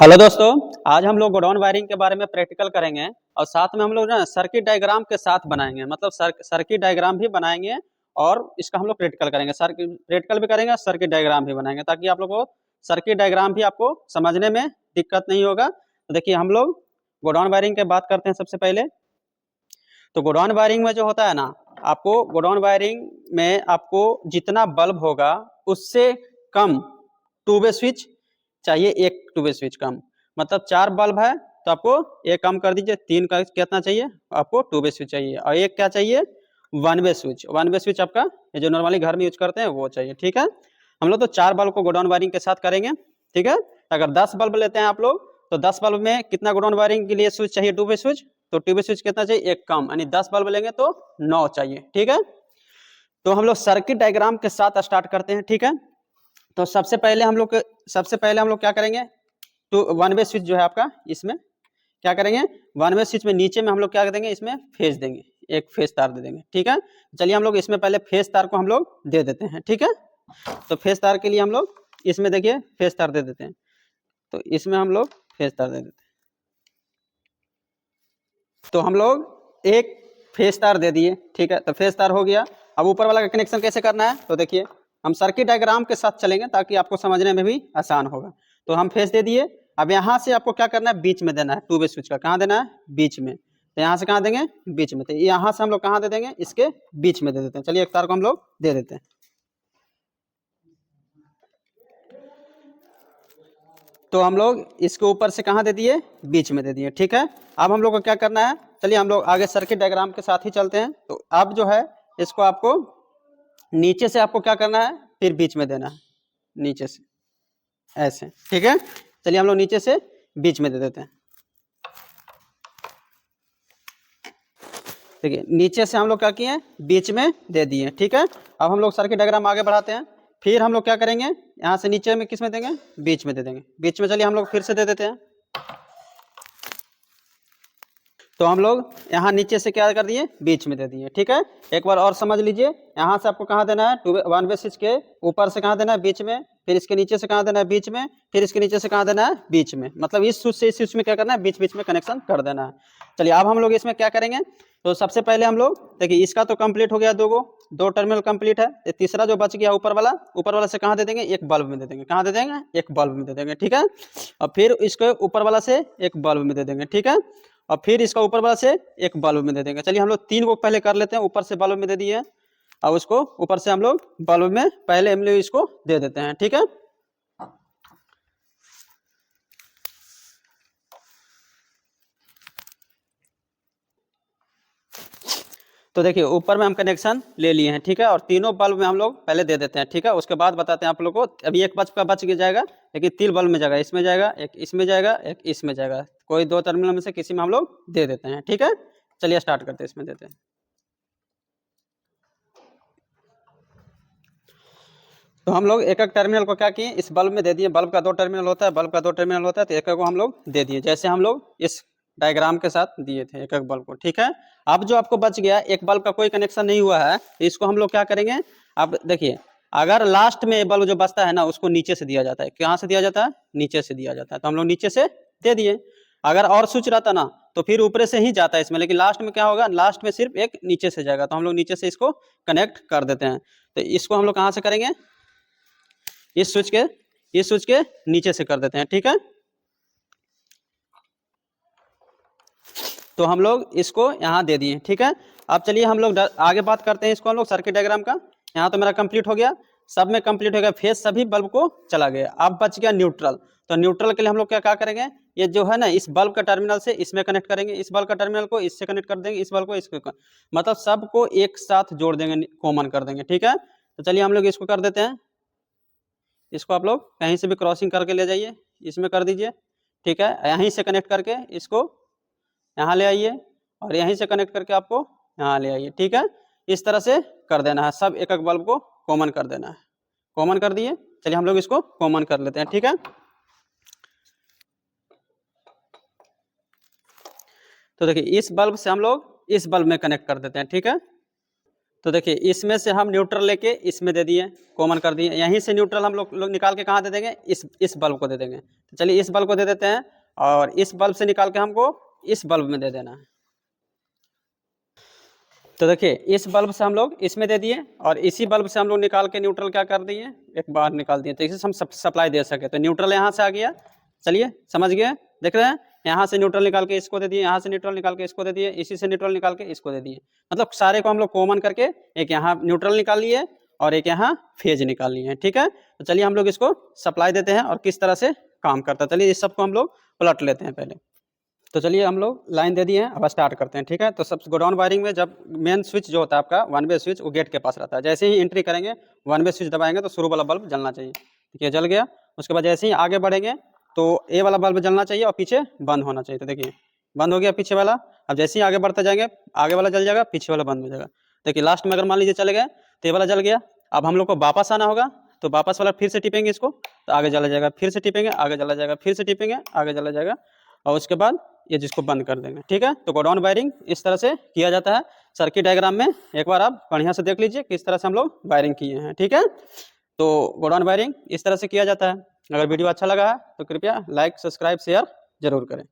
Hello दोस्तों, आज हम लोग गोडाउन वायरिंग के बारे में प्रैक्टिकल करेंगे और साथ में हम लोग ना सर्किट डायग्राम के साथ बनाएंगे। मतलब सर्किट डायग्राम भी बनाएंगे और इसका हम लोग प्रैक्टिकल करेंगे। प्रैक्टिकल भी करेंगे, सर्किट डायग्राम भी बनाएंगे ताकि आप लोग को सर्किट डायग्राम भी आपको समझने में दिक्कत नहीं होगा। तो देखिए, हम लोग गोडाउन वायरिंग की बात करते हैं। सबसे पहले तो गोडाउन वायरिंग में जो होता है ना, आपको गोडाउन वायरिंग में आपको जितना बल्ब होगा उससे कम टू वे स्विच चाहिए। एक टू वे स्विच कम, मतलब 4 बल्ब है तो आपको एक कम कर दीजिए। 3 का कितना चाहिए आपको? टू वे स्विच चाहिए। और एक क्या चाहिए? One way switch. One way switch आपका ये जो नॉर्मली घर में यूज करते हैं वो चाहिए। ठीक है, हम लोग तो 4 बल्ब को गोडाउन वायरिंग के साथ करेंगे। ठीक है, अगर 10 बल्ब लेते हैं आप लोग तो 10 बल्ब में कितना गोडाउन वायरिंग के लिए स्विच चाहिए? Two way switch. तो टू वे स्विच कितना चाहिए? एक कम, यानी 10 बल्ब लेंगे तो 9 चाहिए। ठीक है, तो हम लोग सर्किट डायग्राम के साथ स्टार्ट करते हैं। ठीक है, तो सबसे पहले हम लोग क्या करेंगे? तो वन वे स्विच जो है आपका, इसमें क्या करेंगे? वन वे स्विच में नीचे में हम लोग क्या देंगे? इसमें फेज देंगे, एक फेज तार दे देंगे। ठीक है, चलिए हम लोग इसमें पहले फेज तार को हम लोग दे देते हैं। ठीक है, तो फेज तार के लिए हम लोग इसमें देखिए फेज तार दे देते हैं। तो इसमें हम लोग फेज तार दे देते हैं। तो हम लोग एक फेज तार दे दिए। ठीक है, तो फेज तार हो गया। अब ऊपर वाला का कनेक्शन कैसे करना है? तो देखिए, हम सर्किट डायग्राम के साथ चलेंगे ताकि आपको समझने में भी आसान होगा। तो हम फेज दे दिए। अब यहाँ से आपको क्या करना है? बीच में देना है। टू वे स्विच का कहाँ देना है? बीच में। तो यहाँ से कहाँ देंगे? बीच में। तो यहाँ से हम लोग कहाँ दे देंगे? इसके बीच में दे देते हैं। चलिए एक तार को हम लोग दे देते हैं। तो हम लोग इसके ऊपर से कहाँ दे दिए? बीच में दे दिए। ठीक है, अब हम लोग को क्या करना है? चलिए हम लोग आगे सर्किट डायग्राम के साथ ही चलते हैं। तो अब जो है इसको आपको नीचे से आपको क्या करना है? फिर बीच में देना है, नीचे से ऐसे। ठीक है, चलिए हम लोग नीचे से बीच में दे देते हैं। देखिए, नीचे से हम लोग क्या किए? बीच में दे दिए। ठीक है, अब हम लोग सर्किट डायग्राम आगे बढ़ाते हैं। फिर हम लोग क्या करेंगे? यहाँ से नीचे में किस में देंगे? बीच में दे देंगे। बीच में चलिए हम लोग फिर से दे देते हैं। तो हम लोग यहाँ नीचे से क्या कर दिए? बीच में दे दिए। ठीक है, एक बार और समझ लीजिए। यहाँ से आपको कहाँ देना है? वन वे स्विच के ऊपर से कहाँ देना है? बीच में। फिर इसके नीचे से कहाँ देना है? बीच में। फिर इसके नीचे से कहाँ देना है? बीच में। मतलब इस स्विच से इस स्विच में क्या करना है? बीच बीच में कनेक्शन कर देना है। चलिए अब हम लोग इसमें क्या करेंगे? तो सबसे पहले हम लोग देखिए, इसका तो कंप्लीट हो गया, दो टर्मिनल कंप्लीट है। तीसरा जो बच गया ऊपर वाला से कहाँ दे देंगे? एक बल्ब में दे देंगे। कहाँ दे देंगे? एक बल्ब में दे देंगे। ठीक है, और फिर इसको ऊपर वाला से एक बल्ब में दे देंगे। ठीक है, और फिर इसका ऊपर वाला से एक बल्ब में दे देंगे। चलिए हम लोग 3 को पहले कर लेते हैं। ऊपर से बल्ब में दे दिए, अब उसको ऊपर से हम लोग बल्ब में पहले हम लोग इसको दे देते हैं। ठीक है, तो देखिए ऊपर में हम कनेक्शन ले लिए हैं। ठीक है, और तीनों बल्ब में हम लोग पहले दे देते हैं। ठीक है, उसके बाद बताते हैं आप लोग को। अभी एक बच जाएगा, लेकिन 3 बल्ब में जाएगा। इसमें जाएगा, एक इसमें जाएगा, एक इसमें जाएगा। कोई 2 टर्मिनल में से किसी में हम लोग दे देते हैं। ठीक है, चलिए स्टार्ट करते हैं, इसमें देते हैं। तो हम लोग एक एक टर्मिनल को क्या किए? इस बल्ब में दे दिए। बल्ब का 2 टर्मिनल होता है, बल्ब का 2 टर्मिनल होता है, तो एक एक को हम लोग दे दिए, जैसे हम लोग इस डायग्राम के साथ दिए थे एक एक बल्ब को। ठीक है, अब जो आपको बच गया, एक बल्ब का कोई कनेक्शन नहीं हुआ है, तो इसको हम लोग क्या करेंगे? अब देखिए, अगर लास्ट में बल्ब जो बचता है ना, उसको नीचे से दिया जाता है। कहाँ से दिया जाता है? नीचे से दिया जाता है। तो हम लोग नीचे से दे दिए। अगर और स्विच रहता ना तो फिर ऊपर से ही जाता है इसमें, लेकिन लास्ट में क्या होगा? लास्ट में सिर्फ एक नीचे से जाएगा। तो हम लोग नीचे से इसको कनेक्ट कर देते हैं। तो इसको हम लोग कहाँ से करेंगे? इस स्विच के नीचे से कर देते हैं। ठीक है, तो हम लोग इसको यहाँ दे दिए। ठीक है, अब चलिए हम लोग आगे बात करते हैं। इसको हम लोग सर्किट डायग्राम का, यहाँ तो मेरा कंप्लीट हो गया, सब में कंप्लीट हो गया। फेज सभी बल्ब को चला गया। अब बच गया न्यूट्रल। तो न्यूट्रल के लिए हम लोग क्या क्या करेंगे? ये जो है ना, इस बल्ब का टर्मिनल से इसमें कनेक्ट करेंगे, इस बल्ब का टर्मिनल को इससे कनेक्ट कर देंगे, इस बल्ब को इसको, मतलब सबको एक साथ जोड़ देंगे, कॉमन कर देंगे। ठीक है, तो चलिए हम लोग इसको कर देते हैं। इसको आप लोग कहीं से भी क्रॉसिंग करके ले जाइए, इसमें कर दीजिए। ठीक है, यहीं से कनेक्ट करके इसको यहाँ ले आइए, और यहीं से कनेक्ट करके आपको यहाँ ले आइए। ठीक है, इस तरह से कर देना है। सब एक एक बल्ब को कॉमन कर देना है। कॉमन कर दिए, चलिए हम लोग इसको कॉमन कर लेते हैं। ठीक है, तो देखिए इस बल्ब से हम लोग इस बल्ब में कनेक्ट कर देते हैं। ठीक है, तो देखिए इसमें से हम न्यूट्रल लेके इसमें दे दिए, कॉमन कर दिए। यहीं से न्यूट्रल हम लोग निकाल के कहाँ दे देंगे, इस बल्ब को दे देंगे। तो चलिए इस बल्ब को दे देते हैं और इस बल्ब से निकाल के हमको इस बल्ब में दे देना है। तो देखिए इस बल्ब से हम लोग इसमें दे दिए और इसी बल्ब से हम लोग निकाल के न्यूट्रल क्या कर दिए, एक बार निकाल दिए, तो इसे हम सप्लाई दे सके। तो न्यूट्रल यहाँ से आ गया, चलिए समझ गए, देख रहे हैं, यहाँ से न्यूट्रल निकाल के इसको दे दिए, यहाँ से न्यूट्रल निकाल के इसको दे दिए, इसी से न्यूट्रल निकाल के इसको दे दिए। मतलब सारे को हम लोग कॉमन करके एक यहाँ न्यूट्रल निकाल लिए और एक यहाँ फेज निकाल लिए, ठीक है। तो चलिए हम लोग इसको सप्लाई देते हैं और किस तरह से काम करता है, चलिए इस सबको हम लोग पलट लेते हैं पहले। तो चलिए हम लोग लाइन दे दिए हैं, अब स्टार्ट करते हैं, ठीक है। तो सब गोडाउन वायरिंग में जब मेन स्विच जो होता है आपका 1 वे स्विच, वो गेट के पास रहता है। जैसे ही एंट्री करेंगे 1 वे स्विच दबाएंगे तो शुरू वाला बल्ब जलना चाहिए, ठीक है, जल गया। उसके बाद जैसे ही आगे बढ़ेंगे तो ए वाला बल्ब जलना चाहिए और पीछे बंद होना चाहिए। तो देखिए बंद हो गया पीछे वाला। अब जैसे ही आगे बढ़ते जाएंगे आगे वाला जल जाएगा, पीछे वाला बंद हो जाएगा। देखिए लास्ट में अगर मान लीजिए चले गए तो ये वाला जल गया। अब हम लोग को वापस आना होगा, तो वापस वाला फिर से टिपेंगे इसको तो आगे जला जाएगा, फिर से टिपेंगे आगे जला जाएगा, फिर से टिपेंगे आगे जला जाएगा और उसके बाद ये जिसको बंद कर देंगे, ठीक है। तो गोडाउन वायरिंग इस तरह से किया जाता है। सर्किट डायग्राम में एक बार आप बढ़िया से देख लीजिए किस तरह से हम लोग वायरिंग किए हैं, ठीक है। तो गोडाउन वायरिंग इस तरह से किया जाता है। अगर वीडियो अच्छा लगा है तो कृपया लाइक, सब्सक्राइब, शेयर जरूर करें।